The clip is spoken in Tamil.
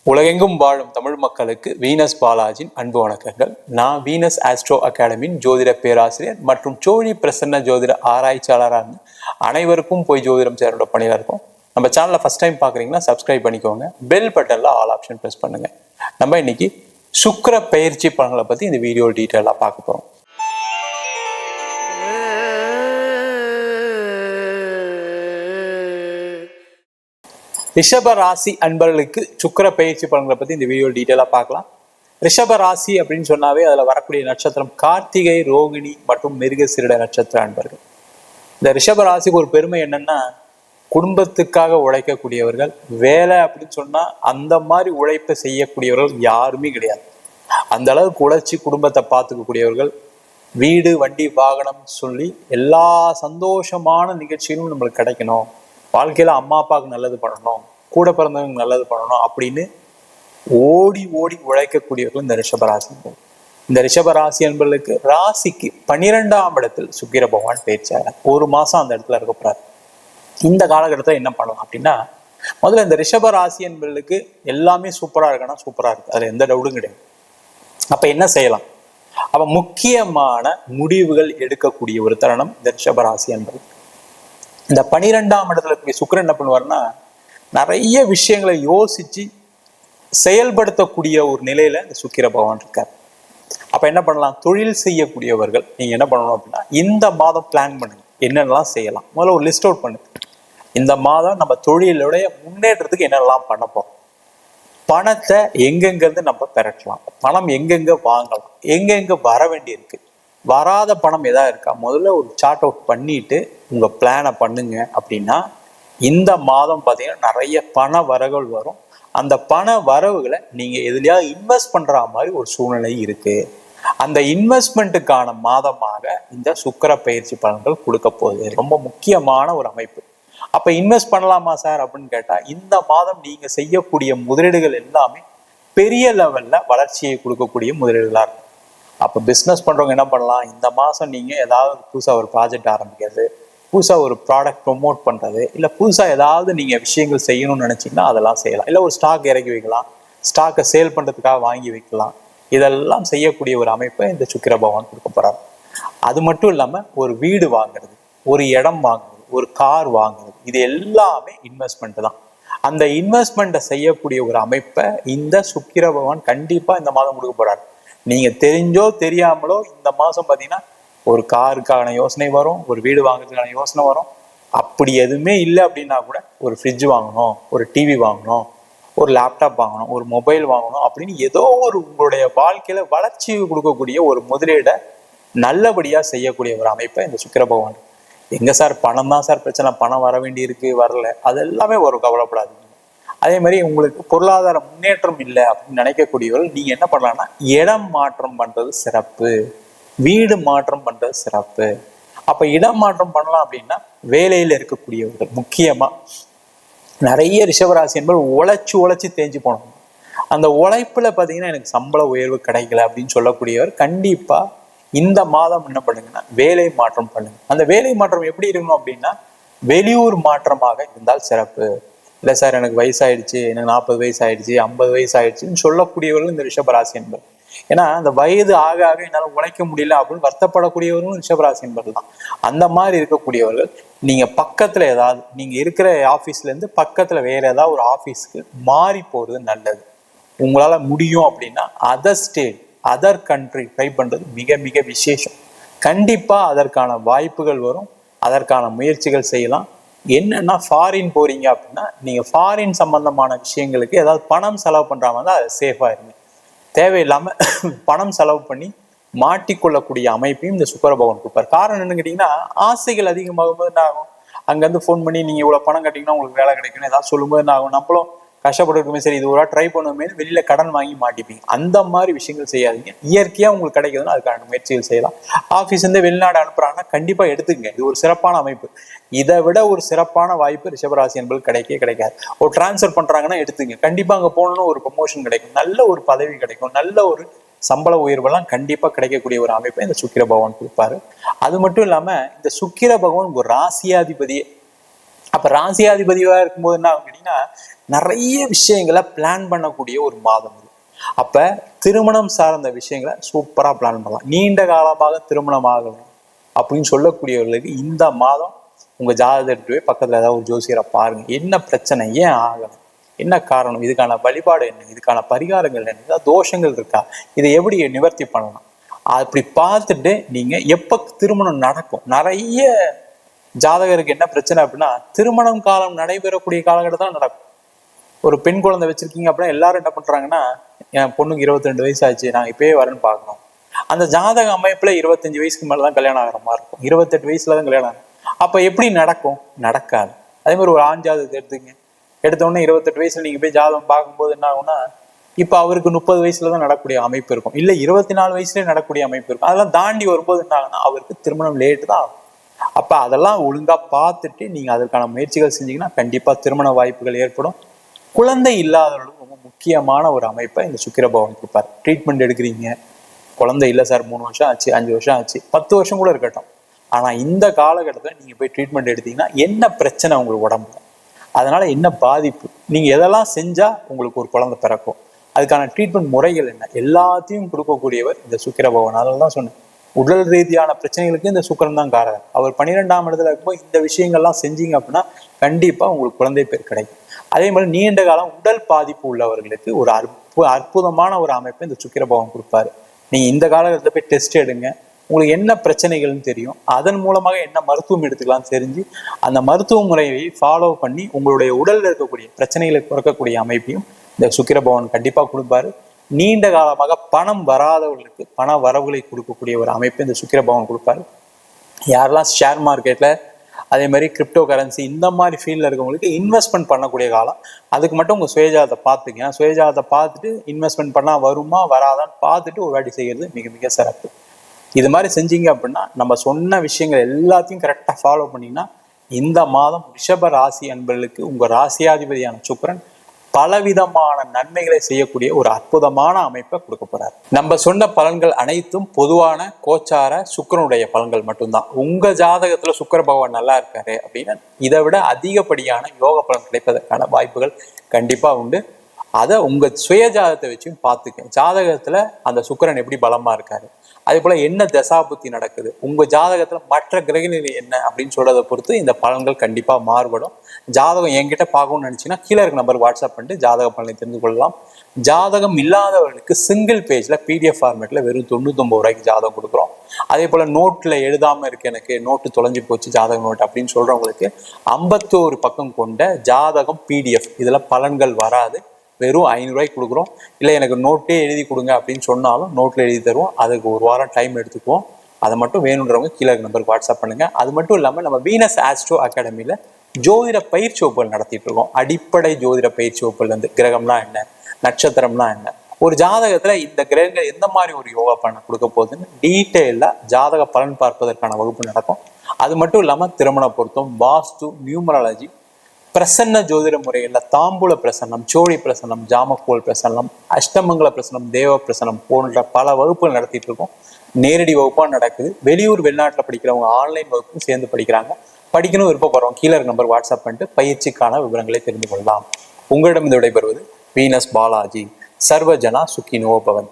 உலகெங்கும் வாழும் தமிழ் மக்களுக்கு வீனஸ் பாலாஜின் அன்பு வணக்கங்கள். நான் வீனஸ் ஆஸ்ட்ரோ அகாடமியின் ஜோதிட பேராசிரியர் மற்றும் சோழி பிரசன்ன ஜோதிட ஆராய்ச்சியாளராக அனைவருக்கும் போய் ஜோதிடம் சேரோட பணியில் இருக்கும். நம்ம சேனலை ஃபர்ஸ்ட் டைம் பார்க்குறீங்கன்னா சப்ஸ்கிரைப் பண்ணிக்கோங்க. பெல் பட்டனில் ஆல் ஆப்ஷன் ப்ரெஸ் பண்ணுங்க. நம்ம இன்னைக்கு சுக்கிர பெயர்ச்சி பலன்களை பற்றி இந்த வீடியோ டீட்டெயிலாக பார்க்க போகிறோம். ரிஷப ராசி அன்பர்களுக்கு சுக்கிர பயிற்சி பலன்களை பற்றி இந்த வீடியோ டீட்டெயிலாக பார்க்கலாம். ரிஷப ராசி அப்படின்னு சொன்னாவே அதில் வரக்கூடிய நட்சத்திரம் கார்த்திகை, ரோகிணி மற்றும் மிருகசீரிட நட்சத்திர அன்பர்கள். இந்த ரிஷப ராசிக்கு ஒரு பெருமை என்னன்னா, குடும்பத்துக்காக உழைக்கக்கூடியவர்கள். வேலை அப்படின்னு சொன்னா அந்த மாதிரி உழைப்பை செய்யக்கூடியவர்கள் யாருமே கிடையாது. அந்த அளவுக்கு உழைச்சி குடும்பத்தை பார்த்துக்கக்கூடியவர்கள். வீடு, வண்டி, வாகனம் சொல்லி எல்லா சந்தோஷமான நிகழ்ச்சிகளும் நம்மளுக்கு கிடைக்கணும், வாழ்க்கையில அம்மா அப்பாவுக்கு நல்லது பண்ணணும், கூட பிறந்தவங்க நல்லது பண்ணணும் அப்படின்னு ஓடி ஓடி உழைக்கக்கூடியவர்கள் இந்த ரிஷபராசி. இந்த ரிஷபராசி என்பவர்களுக்கு ராசிக்கு 12ஆம் இடத்தில் சுக்கிர பகவான் பேச்சார். ஒரு மாசம் அந்த இடத்துல இருக்க போறாரு. இந்த காலகட்டத்தில் என்ன பண்ணலாம் அப்படின்னா, முதல்ல இந்த ரிஷபராசி என்பவர்களுக்கு எல்லாமே சூப்பரா இருக்குன்னா சூப்பரா இருக்கு, அதுல எந்த டவுட்டும் கிடையாது. அப்ப என்ன செய்யலாம்? அப்ப முக்கியமான முடிவுகள் எடுக்கக்கூடிய ஒரு தருணம் இந்த ரிஷபராசி என்பது. இந்த 12ஆம் இடத்துல இருக்கக்கூடிய சுக்கிரன் என்ன பண்ணுவார்னா, நிறைய விஷயங்களை யோசிச்சு செயல்படுத்தக்கூடிய ஒரு நிலையில இந்த சுக்கிர பகவான் இருக்கார். அப்ப என்ன பண்ணலாம்? தொழில் செய்யக்கூடியவர்கள் நீங்க என்ன பண்ணணும் அப்படின்னா, இந்த மாதம் பிளான் பண்ணுங்க, என்னென்னலாம் செய்யலாம். முதல்ல ஒரு லிஸ்ட் அவுட் பண்ணுங்க. இந்த மாதம் நம்ம தொழிலுடைய முன்னேற்றத்துக்கு என்னெல்லாம் பண்ண போறோம், பணத்தை எங்கெங்கிருந்து நம்ம பெறட்டலாம், பணம் எங்கெங்க வாங்கலாம், எங்கெங்க வர வேண்டி இருக்கு, வராத பணம் எதா இருக்கா, முதல்ல ஒரு சார்ட் அவுட் பண்ணிட்டு உங்க பிளானை பண்ணுங்க. அப்படின்னா இந்த மாதம் பார்த்தீங்கன்னா நிறைய பண வரவுகள் வரும். அந்த பண வரவுகளை நீங்க எதுலையாவது இன்வெஸ்ட் பண்ற மாதிரி ஒரு சூழ்நிலை இருக்கு. அந்த இன்வெஸ்ட்மெண்ட்டுக்கான மாதமாக இந்த சுக்கிர பயிற்சி பலன்கள் கொடுக்க போகுது. ரொம்ப முக்கியமான ஒரு அமைப்பு. அப்ப இன்வெஸ்ட் பண்ணலாமா சார் அப்படின்னு கேட்டா, இந்த மாதம் நீங்க செய்யக்கூடிய முதலீடுகள் எல்லாமே பெரிய லெவல்ல வளர்ச்சியை கொடுக்கக்கூடிய முதலீடுகளா இருக்கும். அப்போ பிஸ்னஸ் பண்ணுறவங்க என்ன பண்ணலாம்? இந்த மாதம் நீங்கள் ஏதாவது புதுசாக ஒரு ப்ராஜெக்ட் ஆரம்பிக்கிறது, புதுசாக ஒரு ப்ராடக்ட் ப்ரொமோட் பண்ணுறது, இல்லை புதுசாக ஏதாவது நீங்கள் விஷயங்கள் செய்யணும்னு நினச்சிங்கன்னா அதெல்லாம் செய்யலாம். இல்லை ஒரு ஸ்டாக் இறக்கி வைக்கலாம், ஸ்டாக்கை சேல் பண்ணுறதுக்காக வாங்கி வைக்கலாம். இதெல்லாம் செய்யக்கூடிய ஒரு அமைப்பை இந்த சுக்கிர பகவான் கொடுக்க போகிறார். அது மட்டும் இல்லாமல் ஒரு வீடு வாங்குறது, ஒரு இடம் வாங்குறது, ஒரு கார் வாங்குறது, இது எல்லாமே இன்வெஸ்ட்மெண்ட் தான். அந்த இன்வெஸ்ட்மெண்ட்டை செய்யக்கூடிய ஒரு அமைப்பை இந்த சுக்கிர பகவான் கண்டிப்பாக இந்த மாதம் கொடுக்க போகிறார். நீங்க தெரிஞ்சோ தெரியாமலோ இந்த மாசம் பாத்தீங்கன்னா ஒரு காருக்கான யோசனை வரும், ஒரு வீடு வாங்குறதுக்கான யோசனை வரும். அப்படி எதுவுமே இல்லை அப்படின்னா கூட ஒரு ஃப்ரிட்ஜ் வாங்கணும், ஒரு டிவி வாங்கணும், ஒரு லேப்டாப் வாங்கணும், ஒரு மொபைல் வாங்கணும் அப்படின்னு ஏதோ ஒரு உங்களுடைய வாழ்க்கையில வளர்ச்சி கொடுக்கக்கூடிய ஒரு முதலீடை நல்லபடியா செய்யக்கூடிய ஒரு அமைப்பை இந்த சுக்கிர பகவான். எங்க சார் பணம் தான் சார் பிரச்சனை, பணம் வர வேண்டி இருக்கு, வரல, அது எல்லாமே வரும், கவலைப்படாதீங்க. அதே மாதிரி உங்களுக்கு பொருளாதார முன்னேற்றம் இல்லை அப்படின்னு நினைக்கக்கூடியவர்கள் நீங்க என்ன பண்ணலாம்னா, இடம் மாற்றம் பண்றது சிறப்பு, வீடு மாற்றம் பண்றது சிறப்பு. அப்ப இடம் மாற்றம் பண்ணலாம் அப்படின்னா, வேலையில இருக்கக்கூடியவர்கள் முக்கியமா நிறைய ரிஷபராசி என்பது உழைச்சு தேஞ்சு போனோம். அந்த உழைப்புல பாத்தீங்கன்னா எனக்கு சம்பள உயர்வு கிடைக்கல அப்படின்னு சொல்லக்கூடியவர் கண்டிப்பா இந்த மாதம் என்ன பண்ணுங்கன்னா வேலை மாற்றம் பண்ணுங்க. அந்த வேலை மாற்றம் எப்படி இருக்கணும் அப்படின்னா, வெளியூர் மாற்றமாக இருந்தால் சிறப்பு. இல்லை சார் எனக்கு வயசாயிடுச்சு, எனக்கு 40 வயசு ஆயிடுச்சு, 50 வயசு ஆயிடுச்சுன்னு சொல்லக்கூடியவர்கள் இந்த ரிஷபராசி என்பது. ஏன்னா அந்த வயது ஆக ஆக என்னால் உழைக்க முடியல அப்படின்னு வருத்தப்படக்கூடியவர்களும் ரிஷபராசி என்பது தான். அந்த மாதிரி இருக்கக்கூடியவர்கள் நீங்க பக்கத்துல ஏதாவது, நீங்க இருக்கிற ஆஃபீஸ்ல இருந்து பக்கத்துல வேற ஏதாவது ஒரு ஆஃபீஸ்க்கு மாறி போறது நல்லது. உங்களால முடியும் அப்படின்னா other state, other country try பண்றது மிக மிக விசேஷம். கண்டிப்பா அதற்கான வாய்ப்புகள் வரும், அதற்கான முயற்சிகள் செய்யலாம். என்னன்னா ஃபாரின் போறீங்க அப்படின்னா நீங்க ஃபாரின் சம்பந்தமான விஷயங்களுக்கு ஏதாவது பணம் செலவு பண்றாம தான் அது சேஃபா இருங்க. தேவையில்லாம பணம் செலவு பண்ணி மாட்டிக்கொள்ளக்கூடிய அமைப்பையும் இந்த சுக்கிர பகவான் கொடுப்பார். காரணம் என்னன்னு கேட்டீங்கன்னா, ஆசைகள் அதிகமாகும் போது என்ன ஆகும், அங்கேருந்து ஃபோன் பண்ணி நீங்க இவ்வளவு பணம் கட்டிங்கன்னா உங்களுக்கு வேலை கிடைக்கணும் ஏதாவது சொல்லும்போது என்ன ஆகும், நம்மளும் கஷ்டப்பட்டுருக்குமே, சரி இது ஒரு ட்ரை பண்ணுமே, வெளியில கடன் வாங்கி மாட்டிப்பீங்க. அந்த மாதிரி விஷயங்கள் செய்யாதீங்க. இயற்கையா உங்களுக்கு கிடைக்குதுன்னா அதுக்கான முயற்சிகள் செய்யலாம். ஆஃபீஸ் இருந்து வெளிநாடு அனுப்புறாங்கன்னா கண்டிப்பா எடுத்துக்கங்க, இது ஒரு சிறப்பான அமைப்பு. இதை விட ஒரு சிறப்பான வாய்ப்பு ரிஷபராசி என்பது கிடைக்காது. ஒரு டிரான்ஸ்ஃபர் பண்றாங்கன்னா எடுத்துங்க, கண்டிப்பா அங்க போகணும்னு ஒரு ப்ரமோஷன் கிடைக்கும், நல்ல ஒரு பதவி கிடைக்கும், நல்ல ஒரு சம்பள உயர்வெல்லாம் கண்டிப்பா கிடைக்கக்கூடிய ஒரு அமைப்பை இந்த சுக்கிர பகவான் கொடுப்பாரு. அது மட்டும் இல்லாம இந்த சுக்கிர பகவான் ஒரு ராசியாதிபதியே. அப்ப ராசியாதிபதியா இருக்கும்போது என்ன ஆகும் கேட்டீங்கன்னா நிறைய விஷயங்களை பிளான் பண்ணக்கூடிய ஒரு மாதம் இது. அப்ப திருமணம் சார்ந்த விஷயங்களை சூப்பரா பிளான் பண்ணலாம். நீண்ட காலமாக திருமணம் ஆகணும் அப்படின்னு சொல்லக்கூடியவர்களுக்கு இந்த மாதம் உங்க ஜாதகத்தை பக்கத்துல ஏதாவது ஒரு ஜோசியரை பாருங்க. என்ன பிரச்சனை, ஏன் ஆகணும், என்ன காரணம், இதுக்கான வழிபாடு என்ன, இதுக்கான பரிகாரங்கள் என்ன, ஏதாவது தோஷங்கள் இருக்கா, இதை எப்படி நிவர்த்தி பண்ணலாம், அப்படி பார்த்துட்டு நீங்க எப்ப திருமணம் நடக்கும். நிறைய ஜாதகருக்கு என்ன பிரச்சனை அப்படின்னா திருமணம் காலம் நடைபெறக்கூடிய காலகட்டத்தில் நடக்கும். ஒரு பெண் குழந்தை வச்சிருக்கீங்க அப்படின்னா எல்லாரும் என்ன பண்றாங்கன்னா, என் பொண்ணுக்கு 22 வயசு ஆச்சு, நான் இப்பயே வரேன்னு பார்க்கணும். அந்த ஜாதக அமைப்புல 25 வயசுக்கு மேலதான் கல்யாணம் ஆகிற மாதிரி இருக்கும், 28 வயசுலதான் கல்யாணம் ஆகும். அப்ப எப்படி நடக்கும்? நடக்காது. அதே மாதிரி ஒரு ஆண் ஜாதகத்தை எடுத்தோடனே 28 வயசுல நீங்க போய் ஜாதகம் பார்க்கும்போது என்ன ஆகும்னா, இப்ப அவருக்கு 30 வயசுலதான் நடக்கூடிய அமைப்பு இருக்கும், இல்ல 24 வயசுலயே நடக்கூடிய அமைப்பு இருக்கும். அதெல்லாம் தாண்டி வரும்போது என்ன ஆகுனா அவருக்கு திருமணம் லேட்டு தான் ஆகும். அப்ப அதெல்லாம் ஒழுங்கா பார்த்துட்டு நீங்க அதற்கான முயற்சிகள் செஞ்சீங்கன்னா கண்டிப்பா திருமண வாய்ப்புகள் ஏற்படும். குழந்தை இல்லாதவர்களுக்கு ரொம்ப முக்கியமான ஒரு அமைப்பை இந்த சுக்கிர பகவான் கொடுப்பார். ட்ரீட்மெண்ட் எடுக்கிறீங்க, குழந்தை இல்லை சார், 3 வருஷம் ஆச்சு, 5 வருஷம் ஆச்சு, 10 வருஷம் கூட இருக்கட்டும், ஆனா இந்த காலகட்டத்தில் நீங்க போய் ட்ரீட்மெண்ட் எடுத்தீங்கன்னா என்ன பிரச்சனை உங்களுக்கு உடம்புல, அதனால என்ன பாதிப்பு, நீங்க எதெல்லாம் செஞ்சா உங்களுக்கு ஒரு குழந்தை பிறக்கும், அதுக்கான ட்ரீட்மெண்ட் முறைகள் என்ன, எல்லாத்தையும் கொடுக்கக்கூடியவர் இந்த சுக்கிர பகவான். அதனால தான் சொன்னேன், உடல் ரீதியான பிரச்சனைகளுக்கு இந்த சுக்கிரன் தான் காரணம். அவர் 12ஆம் இடத்துல இருக்கும்போது இந்த விஷயங்கள்லாம் செஞ்சீங்க அப்படின்னா கண்டிப்பா உங்களுக்கு குழந்தை பேர் கிடைக்கும். அதே மாதிரி நீண்ட காலம் உடல் பாதிப்பு உள்ளவர்களுக்கு ஒரு அற்புதமான ஒரு அமைப்பை இந்த சுக்கிர பகவான் கொடுப்பாரு. நீங்க இந்த காலகட்டத்தில் போய் டெஸ்ட் எடுங்க, உங்களுக்கு என்ன பிரச்சனைகள்னு தெரியும், அதன் மூலமாக என்ன மருத்துவம் எடுத்துக்கலாம் தெரிஞ்சு அந்த மருத்துவ முறையை ஃபாலோ பண்ணி உங்களுடைய உடல்ல இருக்கக்கூடிய பிரச்சனைகளை குறைக்கக்கூடிய அமைப்பையும் இந்த சுக்கிர பகவான் கண்டிப்பா கொடுப்பாரு. நீண்ட காலமாக பணம் வராதவர்களுக்கு பண வரவுகளை கொடுக்கக்கூடிய ஒரு அமைப்பை இந்த சுக்கிர பகவான் கொடுப்பாரு. யாரெல்லாம் ஷேர் மார்க்கெட்ல அதே மாதிரி கிரிப்டோ கரன்சி இந்த மாதிரி ஃபீல்டில் இருக்கவங்களுக்கு இன்வெஸ்ட்மெண்ட் பண்ணக்கூடிய காலம். அதுக்கு மட்டும் உங்கள் சுயஜாதத்தை பார்த்துங்க. சுயஜாதத்தை பார்த்துட்டு இன்வெஸ்ட்மெண்ட் பண்ணால் வருமா வராதான்னு பார்த்துட்டு ஒரு வாட்டி செய்கிறது மிக மிக சிறப்பு. இது மாதிரி செஞ்சீங்க அப்படின்னா நம்ம சொன்ன விஷயங்கள் எல்லாத்தையும் கரெக்டாக ஃபாலோ பண்ணிங்கன்னா இந்த மாதம் ரிஷப ராசி அன்பர்களுக்கு உங்கள் ராசியாதிபதியான சுக்கிரன் பலவிதமான நன்மைகளை செய்யக்கூடிய ஒரு அற்புதமான அமைப்பை கொடுக்க போறாரு. நம்ம சொன்ன பலன்கள் அனைத்தும் பொதுவான கோச்சார சுக்கிரனுடைய பலன்கள் மட்டும்தான். உங்க ஜாதகத்துல சுக்கிர பகவான் நல்லா இருக்காரு அப்படின்னா இதை விட அதிகப்படியான யோக பலன் கிடைப்பதற்கான வாய்ப்புகள் கண்டிப்பா உண்டு. அதை உங்க சுய ஜாதகத்தை வச்சும் பார்த்துக்க. ஜாதகத்துல அந்த சுக்கிரன் எப்படி பலமா இருக்காரு, அதே போல என்ன தசாபுத்தி நடக்குது, உங்க ஜாதகத்துல மற்ற கிரகநிலை என்ன அப்படின்னு சொல்றதை பொறுத்து இந்த பலன்கள் கண்டிப்பா மாறுபடும். ஜாதகம் என்கிட்ட பார்க்கணும்னு நினைச்சீங்கன்னா கீழே இருக்க நம்பர் வாட்ஸ்அப் பண்ணிட்டு ஜாதக பலனை தெரிந்து கொள்ளலாம். ஜாதகம் இல்லாதவர்களுக்கு சிங்கிள் பேஜ்ல PDF ஃபார்மேட்ல வெறும் 99 ரூபாய்க்கு ஜாதகம் கொடுக்குறோம். அதே போல நோட்ல எழுதாம இருக்கு, எனக்கு நோட்டு தொலைஞ்சு போச்சு ஜாதக நோட் அப்படின்னு சொல்றவங்களுக்கு 51 பக்கம் கொண்ட ஜாதகம் PDF, இதுல பலன்கள் வராது, வெறும் 500 ரூபாய்க்கு கொடுக்குறோம். இல்லை எனக்கு நோட்டே எழுதி கொடுங்க அப்படின்னு சொன்னாலும் நோட்டில் எழுதி தருவோம். அதுக்கு ஒரு வாரம் டைம் எடுத்துக்குவோம். அதை மட்டும் வேணுன்றவங்க கீழே நம்பருக்கு வாட்ஸ்அப் பண்ணுங்க. அது மட்டும் இல்லாமல் நம்ம வீனஸ் ஆஸ்ட்ரோ அகாடமியில் ஜோதிட பயிற்சி வகுப்புகள் நடத்திட்டு இருக்கோம். அடிப்படை ஜோதிட பயிற்சி வகுப்புகள் வந்து கிரகம்னா என்ன, நட்சத்திரம்னா என்ன, ஒரு ஜாதகத்துல இந்த கிரகங்கள் எந்த மாதிரி ஒரு யோகா பலனை கொடுக்க போகுதுன்னு டீட்டெயிலா ஜாதக பலன் பார்ப்பதற்கான வகுப்பு நடக்கும். அது மட்டும் இல்லாம திருமண பொருத்தம், வாஸ்து, நியூமராலஜி, பிரசன்ன ஜோதிட முறையில் தாம்பூல பிரசன்னம், சோழி பிரசன்னம், ஜாமக்கோல் பிரசன்னம், அஷ்டமங்கல பிரசன்னம், தேவ பிரசன்னம் போன்ற பல வகுப்புகள் நடத்திட்டு இருக்கோம். நேரடி வகுப்பா நடக்குது. வெளியூர் வெளிநாட்டில் படிக்கிறவங்க ஆன்லைன் வகுப்பும் சேர்ந்து படிக்கிறாங்க. படிக்கணும் விருப்பப்படுறோம் கீழே நம்பர் வாட்ஸ்அப் பண்ணிட்டு பயிற்சிக்கான விவரங்களை தெரிந்து கொள்ளலாம். உங்களிடம் விடைபெறுவது வீனஸ் பாலாஜி. சர்வஜனா சுக்கினோ பவன்.